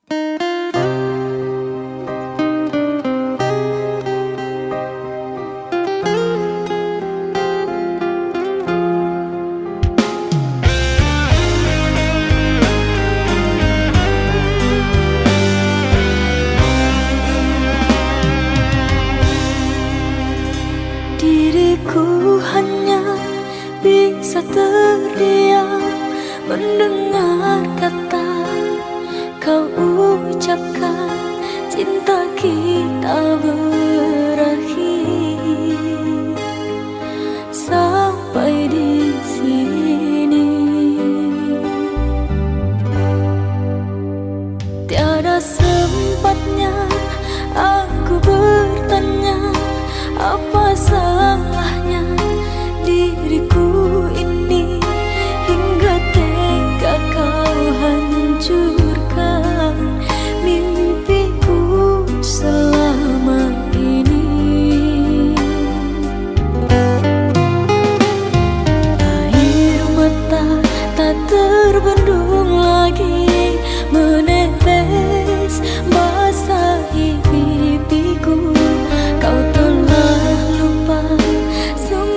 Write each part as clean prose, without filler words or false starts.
Diriku hanya bisa terdiam mendengar kata kau ucapkan, cinta kita berakhir sampai di sini. Tiada sempatnya aku bertanya apa salahnya diriku ini, hingga tega kau hancurkan mimpiku selama ini. Air mata tak terbendung lagi menetes basahi pipiku. Kau telah lupa semua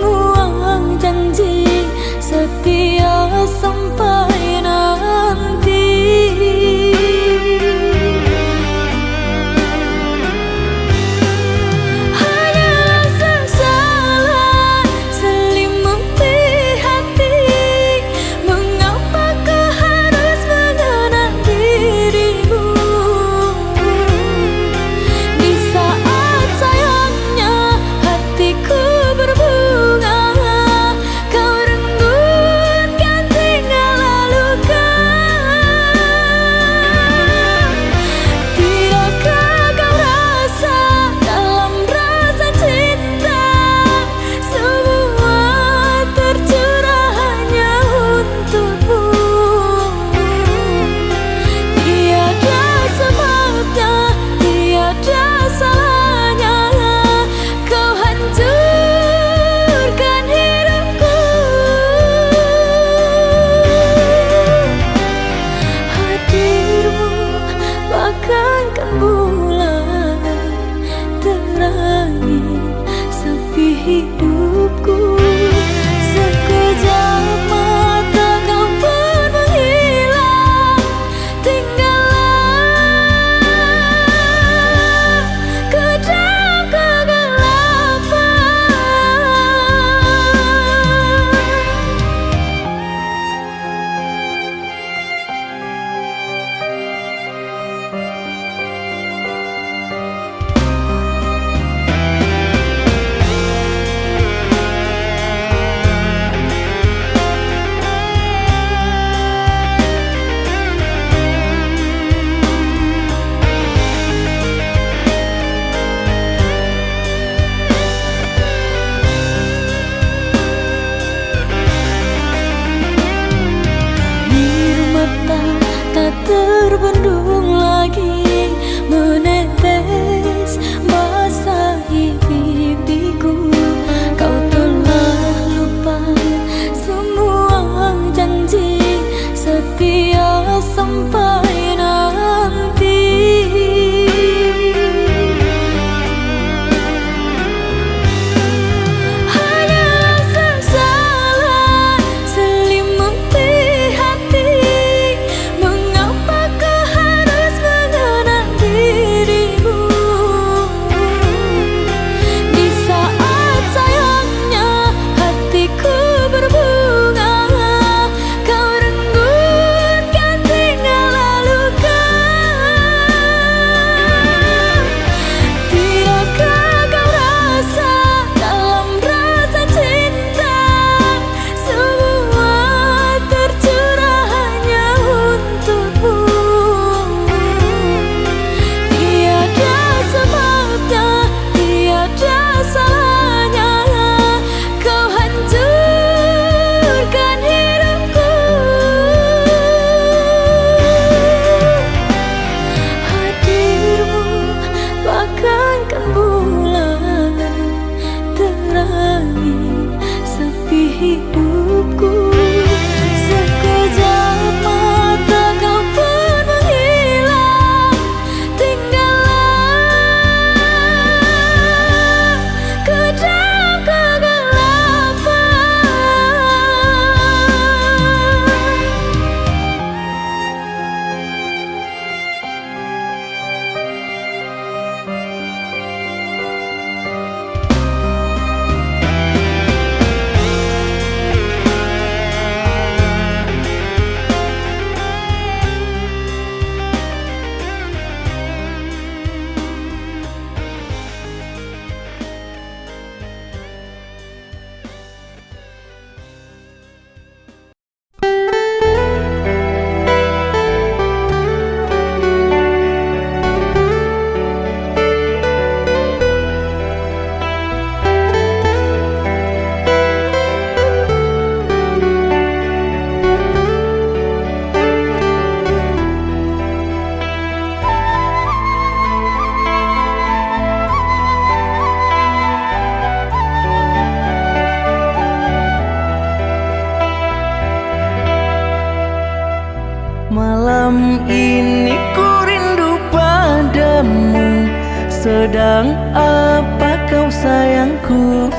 Sedang apa kau sayangku?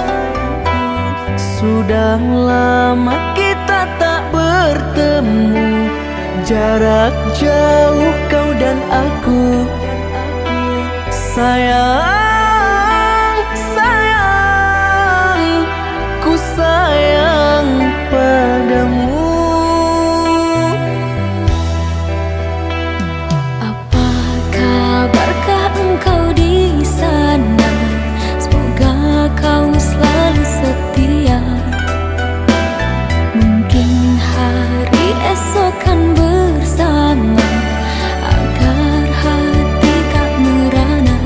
Sudah lama kita tak bertemu, jarak jauh kau dan aku. Sayang, sayang, ku sayang padamu. Apa kabarkah engkau di sana? Semoga kau selalu setia. Mungkin hari esok kan bersama, agar hati tak merana.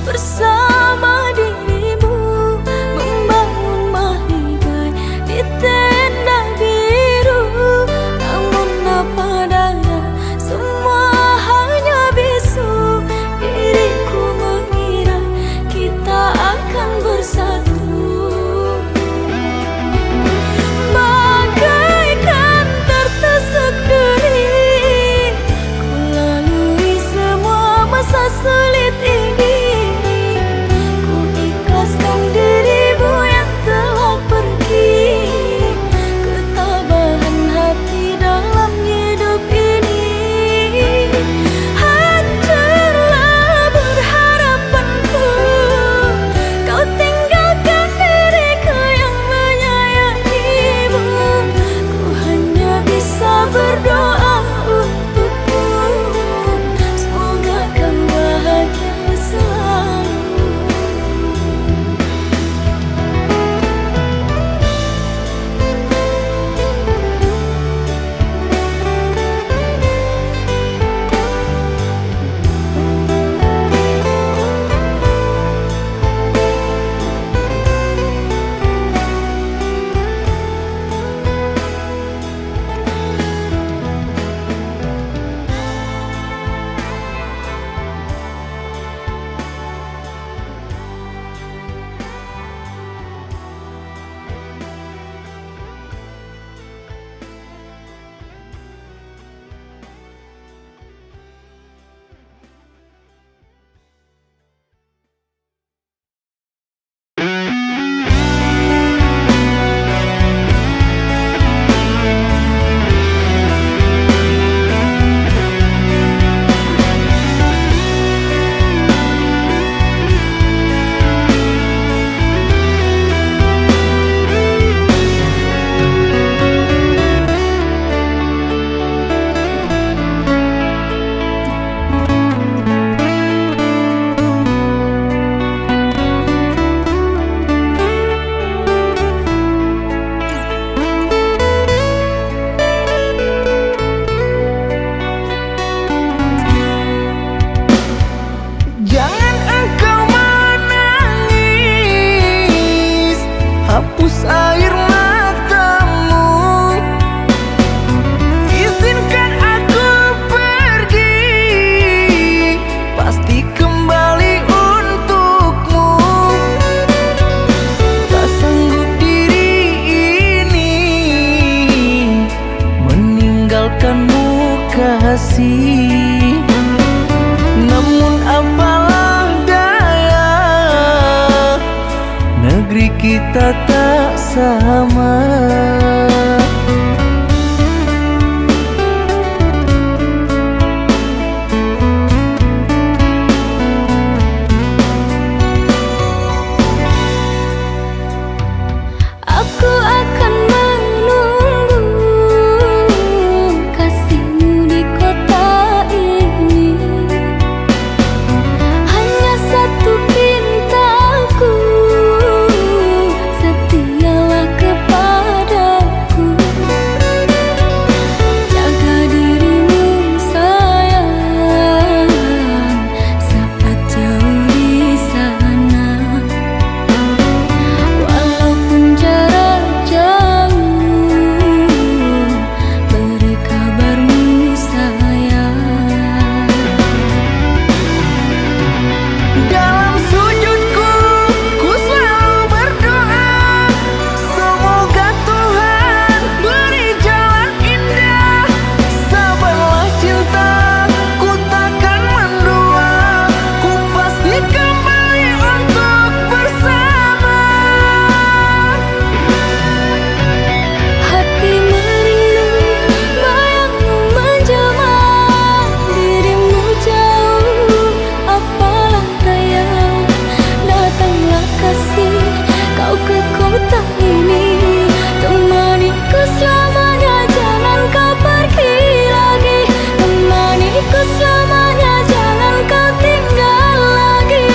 bersama dirimu, membangun mahligai di tenda biru. Namun apa daya, semua hanya bisu. Diriku mengira kita akan bersatu. Bagaikan tertusuk duri, ku lalui semua masa sulit ini. Ku ikhlaskan dirimu yang telah pergi, ketabahan hati dalam hidup ini. Hancurlah berharapanku, kau tinggalkan diriku yang menyayangimu. Ku hanya bisa berdoa untukmu, semoga kau bahagia selalu. Jangan engkau menangis, hapus air matamu. Izinkan aku pergi, pasti kembali untukmu. Tak sanggup diri ini meninggalkanmu kasih. Namun apalah daya, negeri kita tak sama. Aku akan menunggu kasihmu di kota ini. Hanya satu pintaku, setialah kepadaku. Jaga dirimu sayang, saat jauh di sana. Walaupun jarak jauh, beri kabarmu sayang. Dalam sujudku, ku selalu berdoa, semoga Tuhan beri jalan indah. Sabarlah cinta, ku takkan mendua, ku pasti kembali untuk bersama. Hati merindu, bayangmu menjelma, dirimu jauh, apalah daya. Datanglah kasih, kau ke kota ini, temaniku selamanya, jangan kau pergi lagi. Temaniku selamanya, jangan kau tinggal lagi.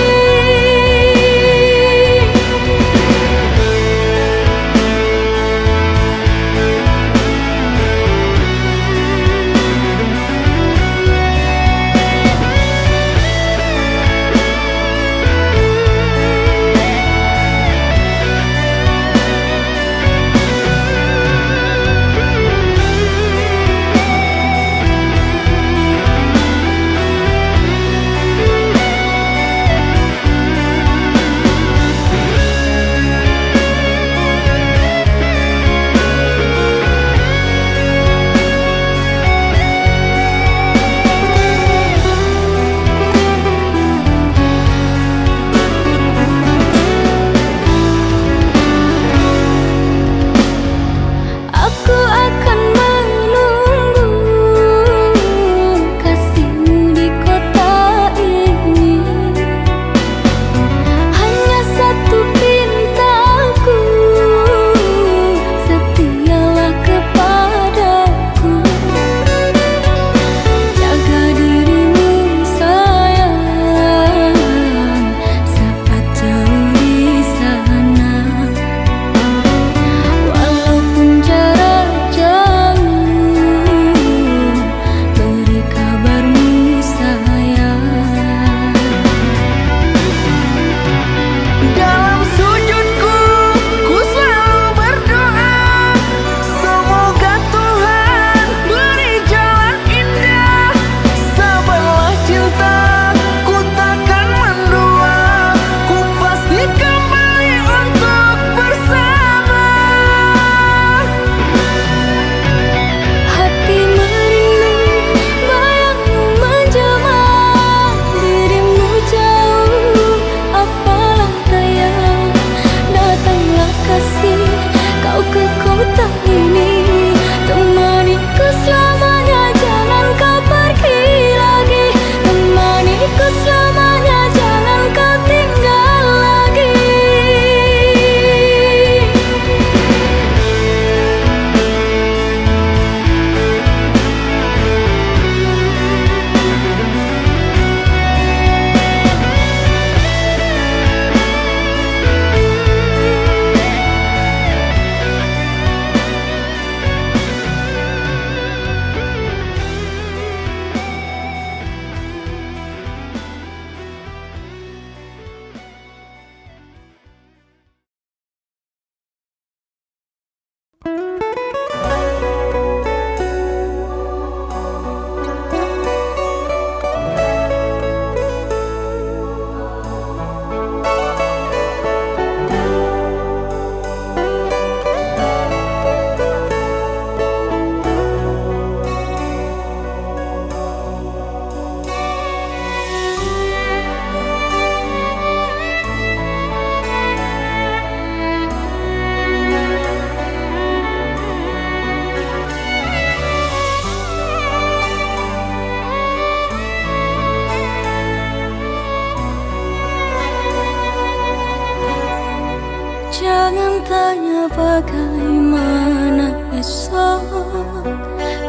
Jangan tanya bagaimana esok,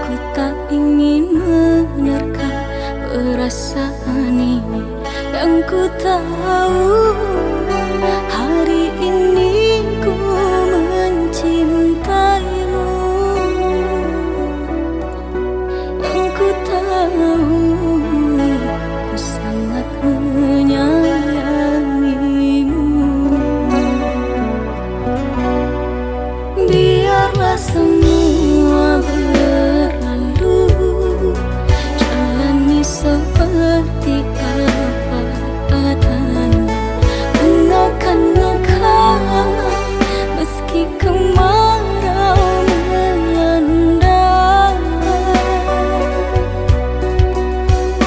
ku tak ingin menerka perasaan ini. Yang ku tahu hari ini ku mencintaimu. Yang ku tahu ku sangat menyayangimu. Biarlah semua berlalu, jalani seperti apa adanya. Engaukan engkau meski kemarau melanda.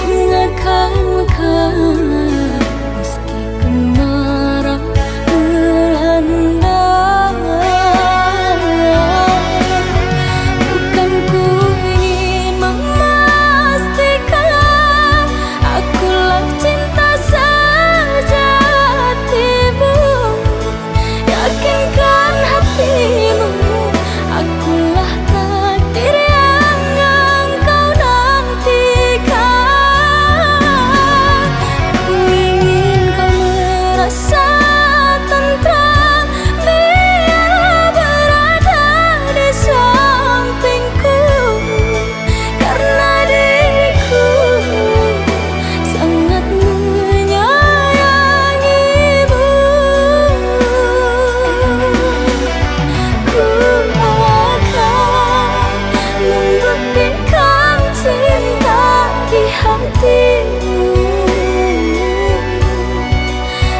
Engaukan engkau meski kemarau melanda. Bukan ku ingin memastikan akulah cinta sejatimu. Yakinkan hatimu, akulah takdir yang engkau nantikan. Ku ingin kau merasa tentram, biarlah berada di sampingku. Karena diriku sangat menyayangimu. Ku akan membuktikan cinta di hatimu.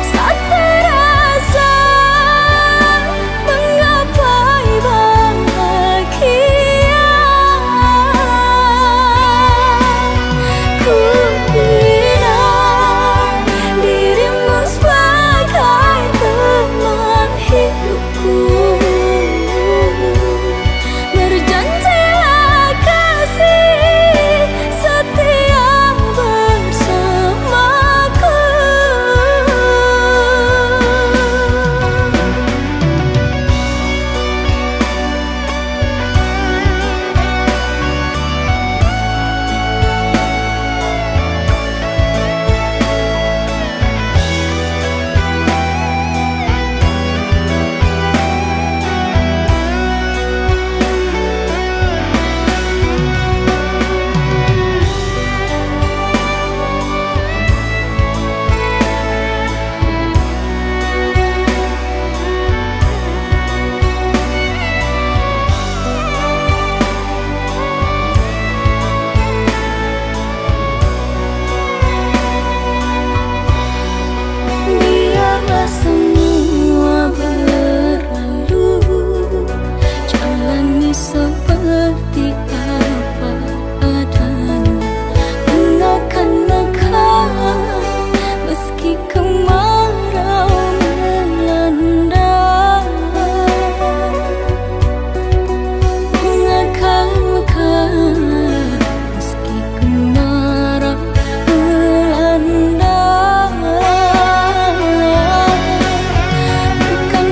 Saat terasa menggapai bahagia, ku bina dirimu sebagai teman hidupku. Berjanjilah kasih setia bersamaku. Biarlah semua berlalu, jalani seperti apa adanya. Engaukan engkau meski kemarau melanda. Engaukan engkau meski kemarau melanda. Bukan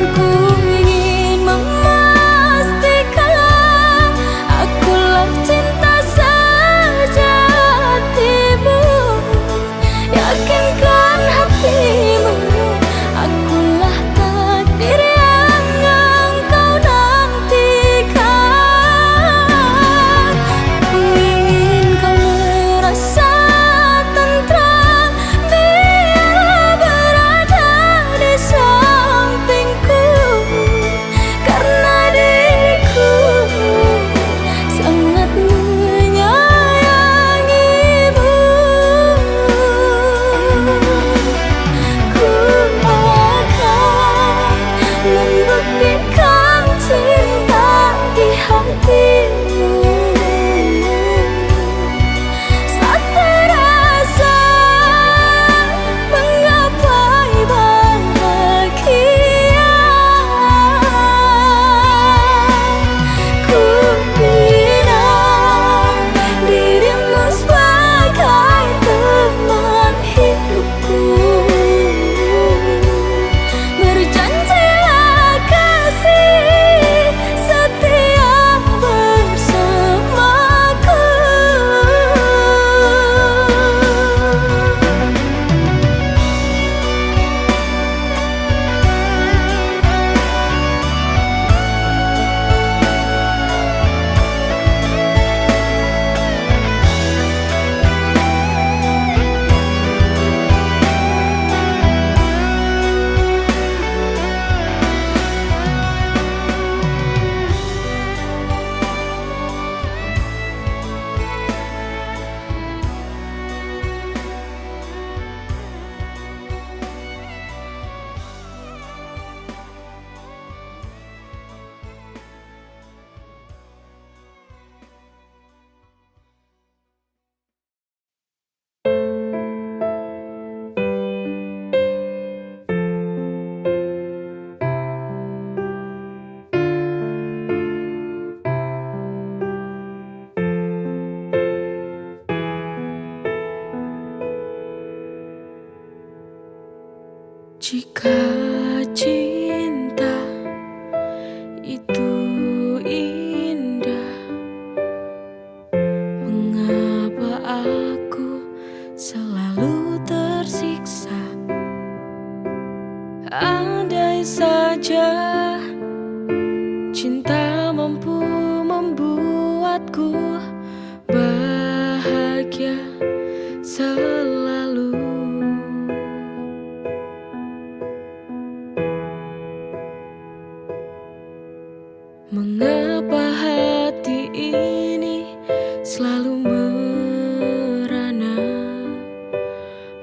Jika cinta itu indah, mengapa aku selalu tersiksa? Andai saja cinta mampu membuatku bahagia selalu. Mengapa hati ini selalu merana?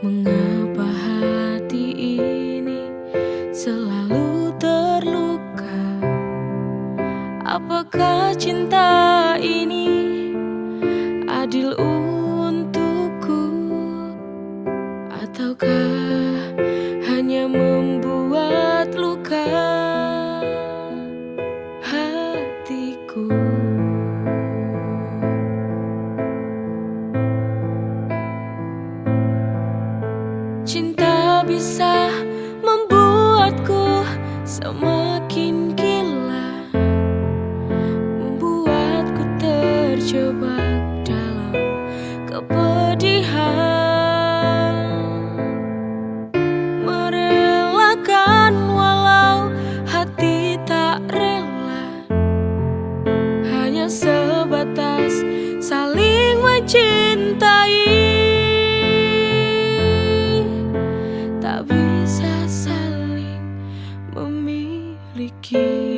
Mengapa hati ini selalu terluka? Apakah cinta ini adil untukku, ataukah hanya membuat luka hatiku? Cinta bisa membuatku semakin gila, membuatku terjebak dalam kepedihan, merelakan walau hati tak rela, hanya sebatas saling mencintai, tak bisa saling memiliki.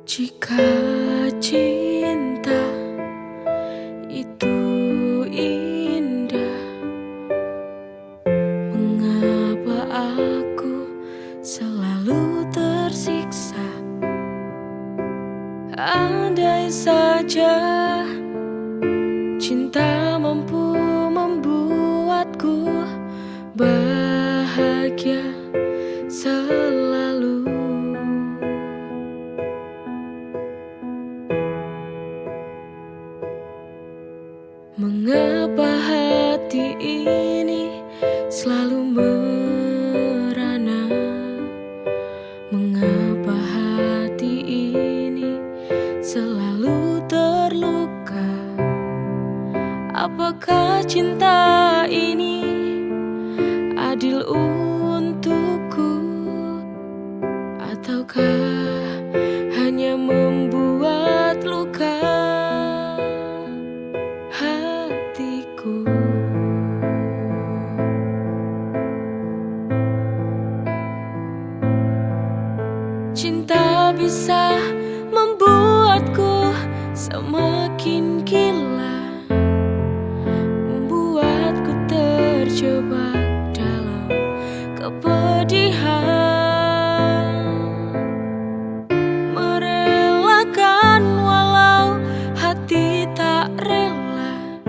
Jika cinta itu indah, mengapa aku selalu tersiksa? Andai saja cinta mampu membuatku bahagia selalu. Mengapa hati ini selalu merana? Mengapa hati ini selalu terluka? Apakah cinta ini adil untukku, ataukah hanya membuat luka hatiku? Cinta bisa membuatku semakin gila, membuatku terjebak dalam kepedihan, merelakan walau hati tak rela,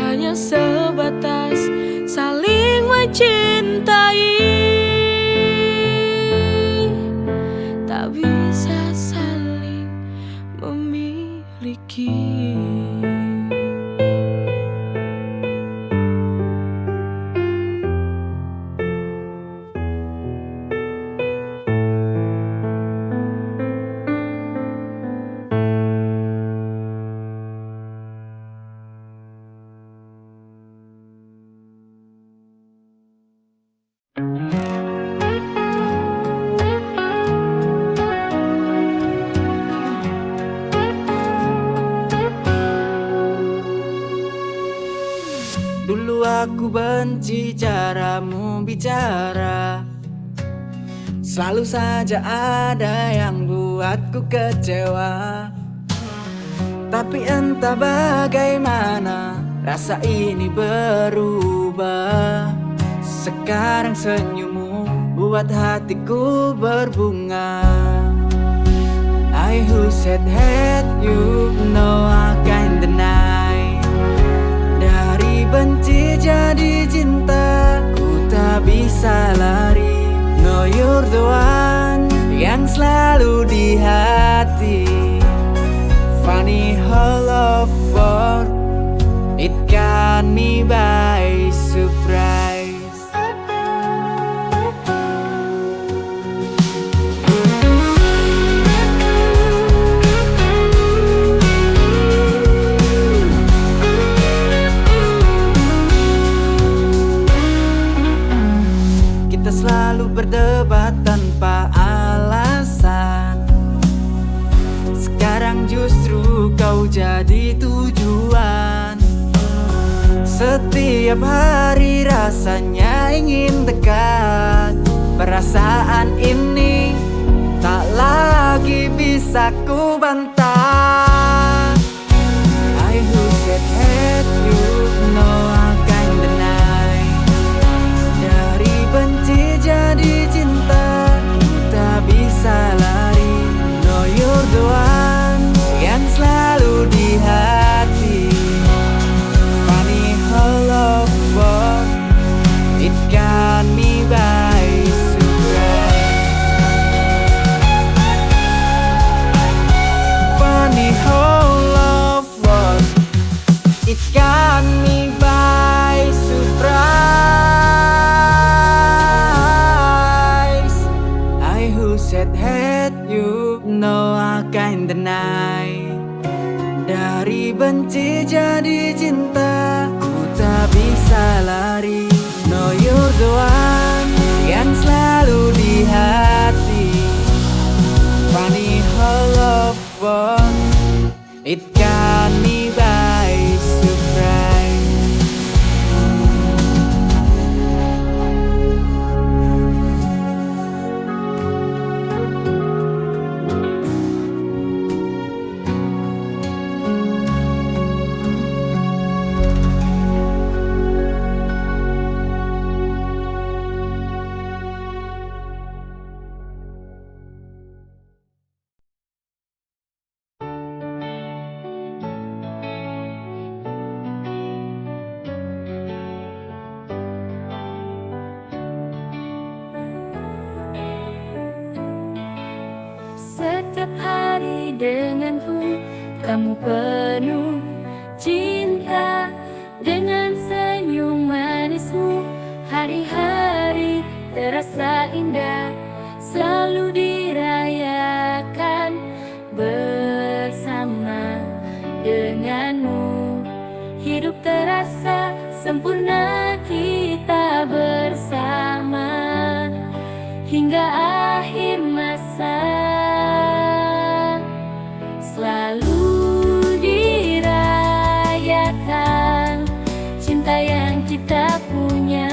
hanya sebatas saling mencintai, tak bisa saling memiliki. Dulu aku benci caramu bicara, selalu saja ada yang buatku kecewa. Tapi entah bagaimana rasa ini berubah. Sekarang senyummu buat hatiku berbunga. I who said hate you, know I can't deny. Dari benci jadi cinta, the one yang selalu di hati. Funny how love works, it got me by surprise. Kita selalu berdebat tanpa alasan. Sekarang justru kau jadi tujuan. Setiap hari rasanya ingin dekat. Perasaan ini tak lagi bisa ku bantah. I who said hate you, no I can't deny. Dari benci jadi cinta, tak bisa lari. No you're the one yang selalu di hati. Funny how love works, it got me by surprise. Funny how love works, it got me by surprise. I who said hate you, no I can't deny. Dari benci jadi cinta, ku tak bisa lari. No you're the one yang selalu di hati. Funny how love works, it got me by surprise. Setiap hari denganku, kamu penuh cinta. Dengan senyum manismu, hari-hari terasa indah. Selalu dirayakan bersama denganmu. Hidup terasa sempurna kita bersama hingga akhir masa. Selalu dirayakan cinta yang kita punya.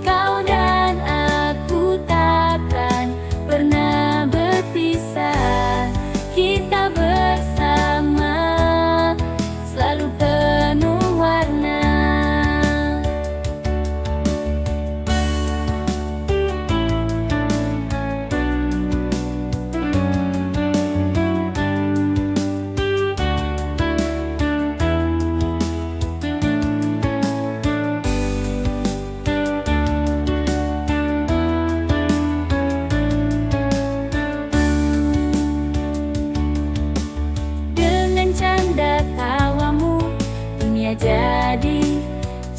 Kau dan aku takkan pernah berpisah. Kita bersama selalu penuh warna. Jadi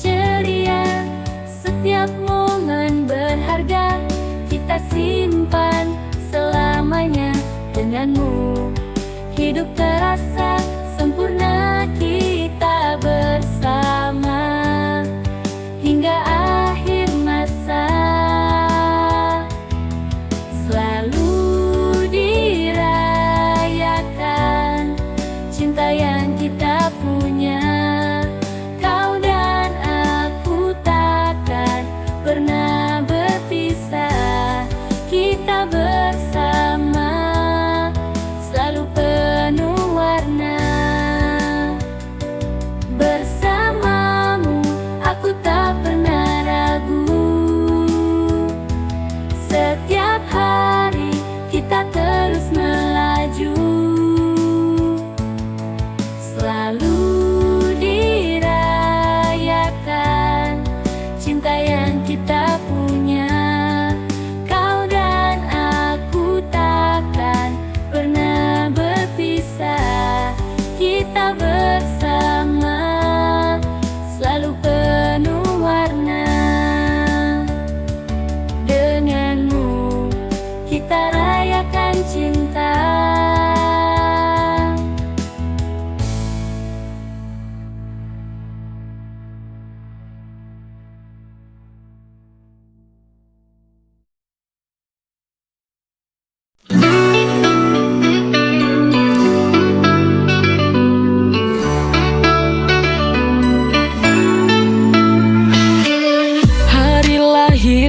ceria, setiap momen berharga kita simpan selamanya denganmu. Hidup terasa sempurna kita bersama hingga akhir masa. Selalu dirayakan cinta yang kita punya. Pernah berpisah, kita bersama selalu penuh warna. Bersamamu aku tak pernah ragu. Setiap hari kita terus melaju. Selalu dirayakan cinta yang kita punya. Kau dan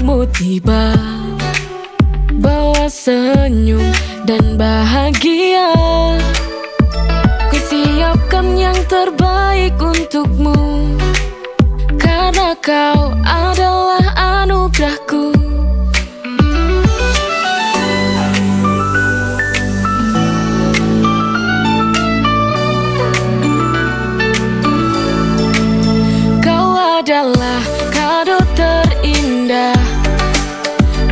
lahirmu tiba, bawa senyum dan bahagia. Ku siapkan yang terbaik untukmu, karena kau adalah anugerahku. Kau adalah kado terindah,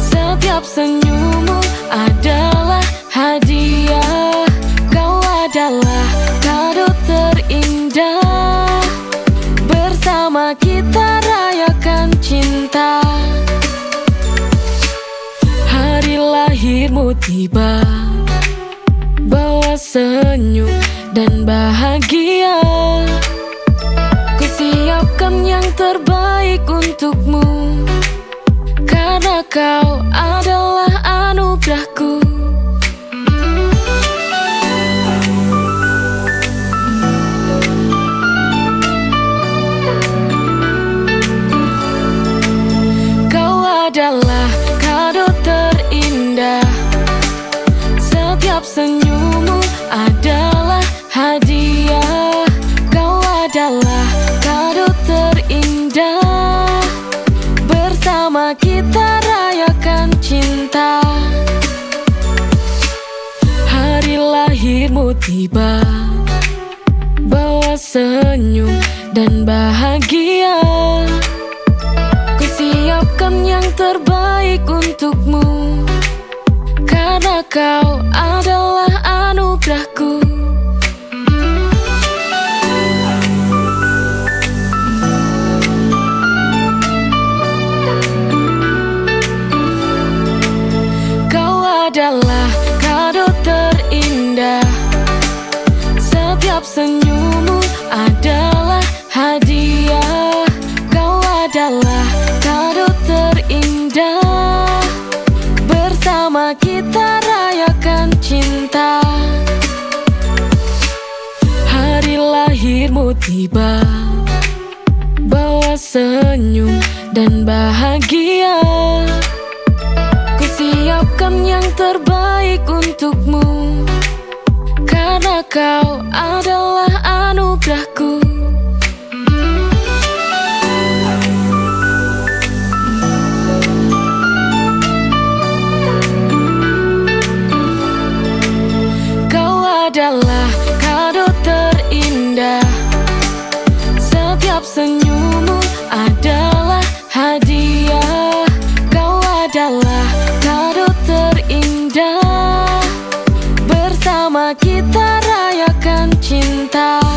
setiap senyummu adalah hadiah. Kau adalah kado terindah, bersama kita rayakan cinta. Hari lahirmu tiba, bawa senyum dan bahagia. Ku siapkan yang terbaik untukmu, karena kau adalah anugerahku. Kau adalah kado terindah, setiap senyummu adalah hadiah. Kau adalah kado terindah, bersama kita rayakan cinta. Hari lahirmu tiba, bawa senyum dan bahagia. Ku siapkan yang terbaik untukmu, karena kau adalah anugerahku. Adalah kado terindah, setiap senyummu adalah hadiah. Kau adalah kado terindah, bersama kita rayakan cinta. Hari lahirmu tiba, bawa senyum dan bahagia. Siapkan yang terbaik untukmu, karena kau adalah anugerahku. Kau adalah kado terindah, setiap senyummu adalah hadiah. Kau adalah kado terindah, bersama kita rayakan cinta.